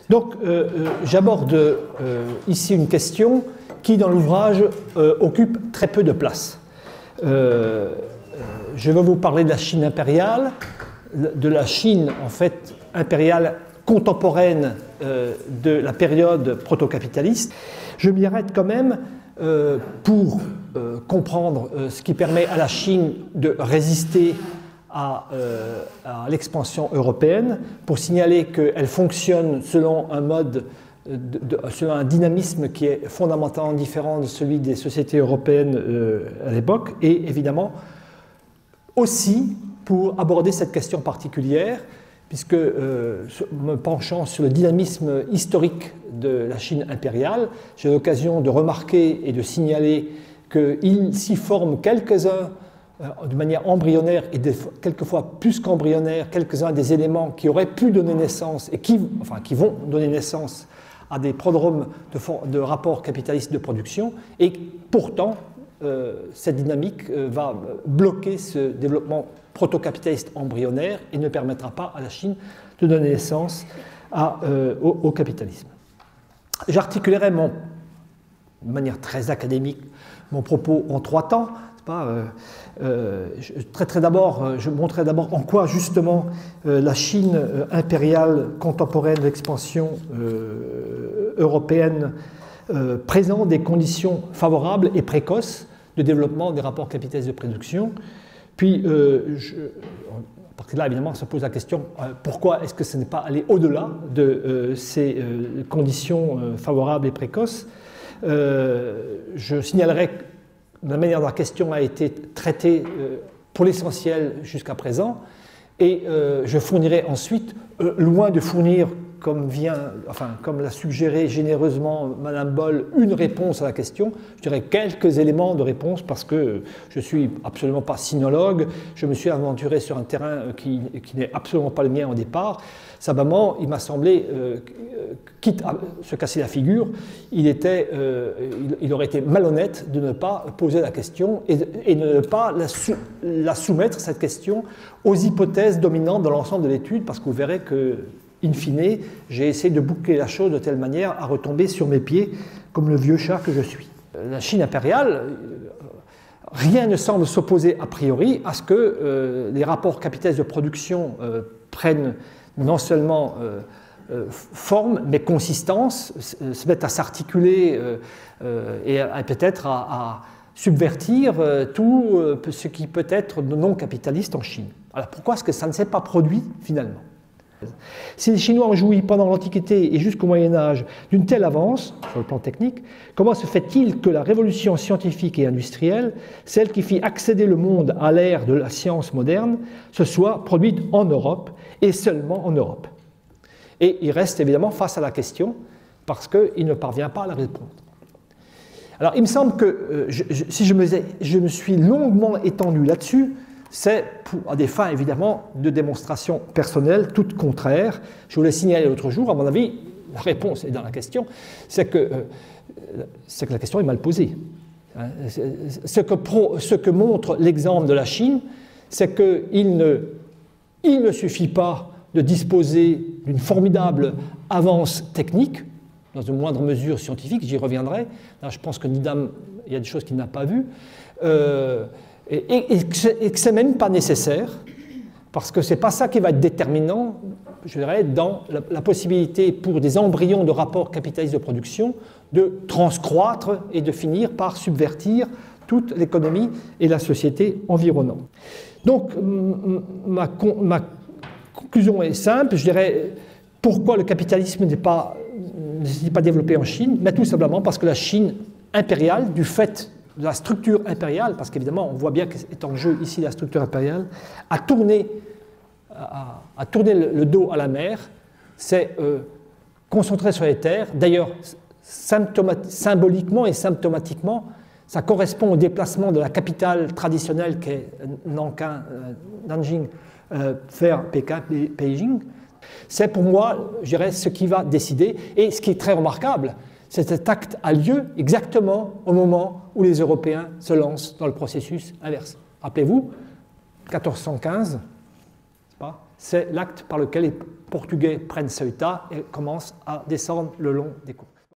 Donc, j'aborde ici une question qui, dans l'ouvrage, occupe très peu de place. Je vais vous parler de la Chine impériale, de la Chine, en fait, impériale contemporaine de la période proto-capitaliste. Je m'y arrête quand même pour comprendre ce qui permet à la Chine de résister à l'expansion européenne, pour signaler qu'elle fonctionne selon un mode, selon un dynamisme qui est fondamentalement différent de celui des sociétés européennes à l'époque, et évidemment aussi pour aborder cette question particulière, puisque me penchant sur le dynamisme historique de la Chine impériale, j'ai l'occasion de remarquer et de signaler qu'il s'y forme quelques-uns de manière embryonnaire et quelquefois plus qu'embryonnaire, quelques-uns des éléments qui auraient pu donner naissance et qui vont donner naissance à des prodromes de rapports capitalistes de production, et pourtant cette dynamique va bloquer ce développement proto-capitaliste embryonnaire et ne permettra pas à la Chine de donner naissance au capitalisme. J'articulerai de manière très académique mon propos en 3 temps. Je montrerai d'abord en quoi justement la Chine impériale contemporaine d'expansion européenne présente des conditions favorables et précoces de développement des rapports capitalistes de production. Puis, à partir de là, évidemment, se pose la question pourquoi est-ce que ce n'est pas aller au-delà de ces conditions favorables et précoces. Je signalerai la manière dont la question a été traitée pour l'essentiel jusqu'à présent, et je fournirai ensuite, loin de fournir, comme l'a suggéré généreusement Madame Boll, une réponse à la question, je dirais quelques éléments de réponse, parce que je ne suis absolument pas sinologue, je me suis aventuré sur un terrain qui n'est absolument pas le mien au départ. Simplement, il m'a semblé, quitte à se casser la figure, il aurait été malhonnête de ne pas poser la question et de ne pas la soumettre, cette question, aux hypothèses dominantes dans l'ensemble de l'étude, parce que vous verrez que, in fine, j'ai essayé de boucler la chose de telle manière à retomber sur mes pieds comme le vieux chat que je suis. La Chine impériale, rien ne semble s'opposer a priori à ce que les rapports capitalistes de production prennent non seulement forme, mais consistance, se mettent à s'articuler et peut-être à subvertir tout ce qui peut être non capitaliste en Chine. Alors pourquoi est-ce que ça ne s'est pas produit finalement ? Si les Chinois ont joui pendant l'Antiquité et jusqu'au Moyen-Âge d'une telle avance sur le plan technique, comment se fait-il que la révolution scientifique et industrielle, celle qui fit accéder le monde à l'ère de la science moderne, se soit produite en Europe et seulement en Europe? Et il reste évidemment face à la question parce qu'il ne parvient pas à la répondre. Alors il me semble que si je me suis longuement étendu là-dessus, c'est à des fins évidemment de démonstration personnelle, toutes contraires. Je vous l'ai signalé l'autre jour, à mon avis, la réponse est dans la question, c'est que la question est mal posée. Ce que montre l'exemple de la Chine, c'est qu'il ne suffit pas de disposer d'une formidable avance technique, dans une moindre mesure scientifique, j'y reviendrai. Là, je pense que Needham, il y a des choses qu'il n'a pas vues. Et que ce n'est même pas nécessaire, parce que ce n'est pas ça qui va être déterminant, je dirais, dans la possibilité pour des embryons de rapports capitalistes de production de transcroître et de finir par subvertir toute l'économie et la société environnante. Donc, ma conclusion est simple, je dirais, pourquoi le capitalisme ne s'est pas développé en Chine? Mais tout simplement parce que la Chine impériale, du fait de la structure impériale, parce qu'évidemment, on voit bien qu'est en jeu ici la structure impériale, a tourné le dos à la mer, s'est concentré sur les terres. D'ailleurs, symboliquement et symptomatiquement, ça correspond au déplacement de la capitale traditionnelle qui est Nanjing vers Pékin, Beijing. C'est pour moi, je dirais, ce qui va décider. Et ce qui est très remarquable, c'est que cet acte a lieu exactement au moment où les Européens se lancent dans le processus inverse. Rappelez-vous, 1415, c'est l'acte par lequel les Portugais prennent Ceuta et commencent à descendre le long des côtes.